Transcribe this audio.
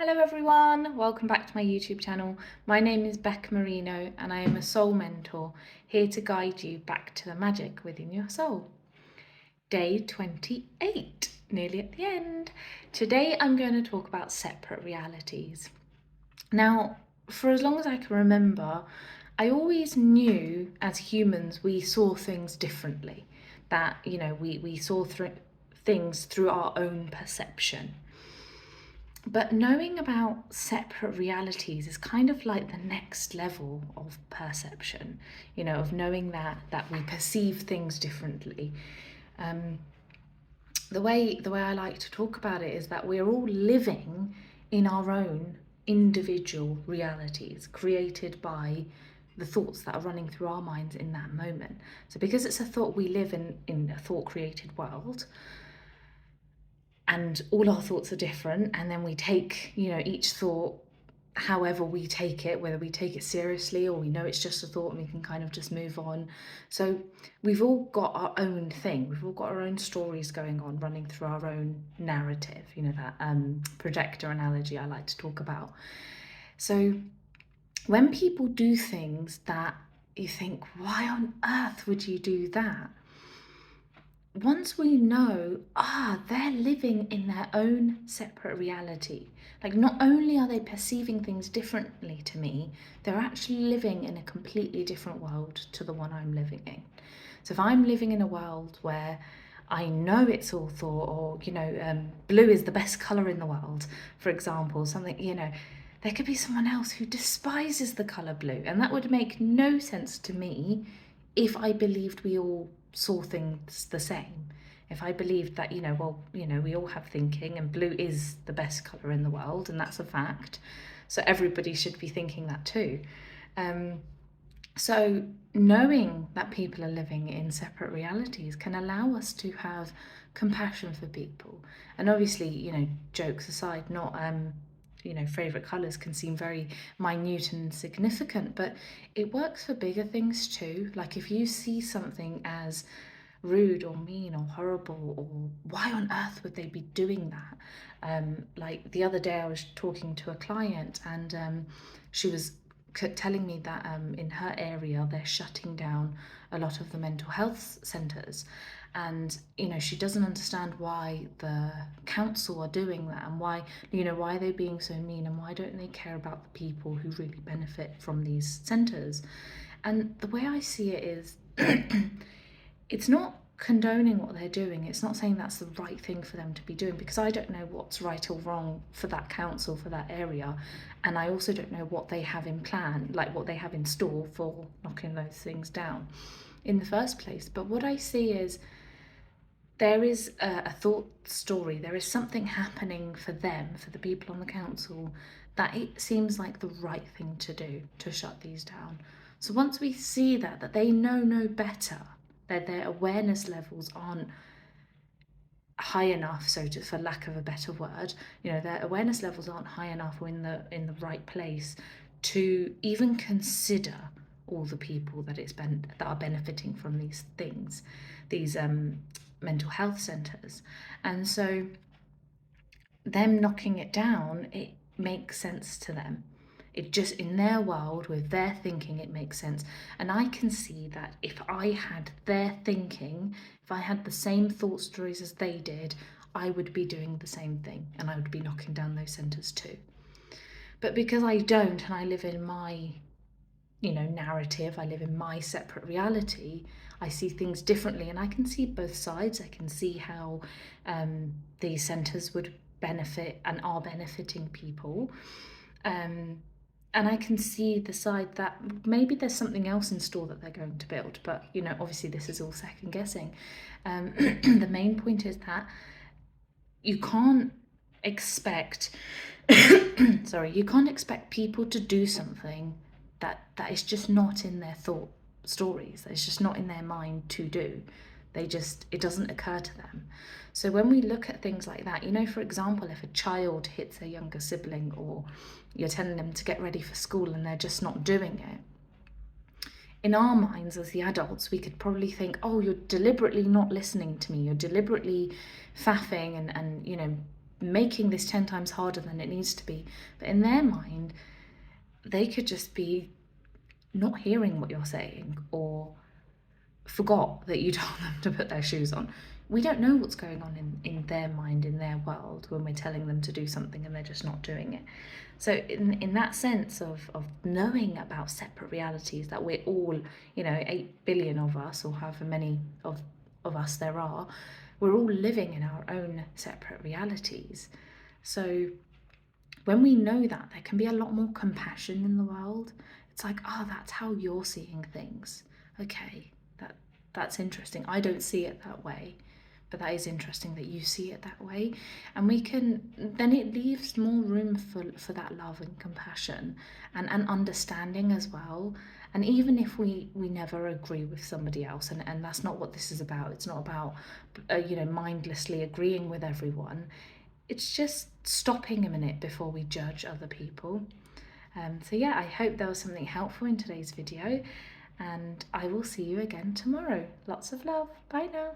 Hello everyone, welcome back to my YouTube channel. My name is Becca Marino and I am a soul mentor here to guide you back to the magic within your soul. Day 28, nearly at the end. Today I'm going to talk about separate realities. Now, for as long as I can remember, I always knew as humans we saw things differently, that, we saw things through our own perception. But knowing about separate realities is kind of like the next level of perception, of knowing that we perceive things differently. The way I like to talk about it is that we're all living in our own individual realities created by the thoughts that are running through our minds in that moment. So because it's a thought, we live in a thought created world, and all our thoughts are different, and then we take each thought however we take it, whether we take it seriously or we know it's just a thought and we can kind of just move on. So we've all got our own thing, we've all got our own stories going on, running through our own narrative, that projector analogy I like to talk about. So when people do things that you think, why on earth would you do that? Once we know, they're living in their own separate reality. Like, not only are they perceiving things differently to me, they're actually living in a completely different world to the one I'm living in. So if I'm living in a world where I know it's all thought, or, blue is the best colour in the world, for example, something, there could be someone else who despises the colour blue. And that would make no sense to me if I believed we all saw things the same. If I believed that, we all have thinking and blue is the best colour in the world, and that's a fact. So everybody should be thinking that too. So knowing that people are living in separate realities can allow us to have compassion for people. And obviously, jokes aside, not favourite colours can seem very minute and insignificant, but it works for bigger things too. Like if you see something as rude or mean or horrible, or why on earth would they be doing that? Like the other day I was talking to a client, and she was telling me that in her area they're shutting down a lot of the mental health centres, and she doesn't understand why the council are doing that, and why are they being so mean, and why don't they care about the people who really benefit from these centres. And the way I see it is it's not condoning what they're doing. It's not saying that's the right thing for them to be doing, because I don't know what's right or wrong for that council, for that area, and I also don't know what they have in plan, like what they have in store for knocking those things down in the first place. But what I see is there is a thought story, there is something happening for them, for the people on the council, that it seems like the right thing to do to shut these down. So once we see that they know no better, that their awareness levels aren't high enough, so just for lack of a better word, their awareness levels aren't high enough or in the right place to even consider all the people that that are benefiting from these things, these mental health centres. And so them knocking it down, it makes sense to them. It just, in their world, with their thinking, it makes sense. And I can see that if I had their thinking, if I had the same thought stories as they did, I would be doing the same thing, and I would be knocking down those centres too. But because I don't, and I live in my narrative, I live in my separate reality, I see things differently, and I can see both sides. I can see how these centres would benefit and are benefiting people, and I can see the side that maybe there's something else in store that they're going to build, but obviously this is all second guessing. The main point is that you can't expect you can't expect people to do something that is just not in their thought stories, that is just not in their mind to do. It doesn't occur to them. So when we look at things like that, for example, if a child hits a younger sibling, or you're telling them to get ready for school and they're just not doing it, in our minds as the adults, we could probably think, oh, you're deliberately not listening to me, you're deliberately faffing and making this 10 times harder than it needs to be. But in their mind, they could just be not hearing what you're saying, or forgot that you told them to put their shoes on. We don't know what's going on in their mind, in their world, when we're telling them to do something and they're just not doing it. So in that sense of knowing about separate realities, that we're all, 8 billion of us, or however many of us there are, we're all living in our own separate realities. So when we know that, there can be a lot more compassion in the world. It's like, oh, that's how you're seeing things. Okay, that's interesting. I don't see it that way, but that is interesting that you see it that way. And then it leaves more room for that love and compassion and understanding as well. And even if we never agree with somebody else, and that's not what this is about. It's not about mindlessly agreeing with everyone. It's just stopping a minute before we judge other people. So yeah, I hope there was something helpful in today's video, and I will see you again tomorrow. Lots of love. Bye now.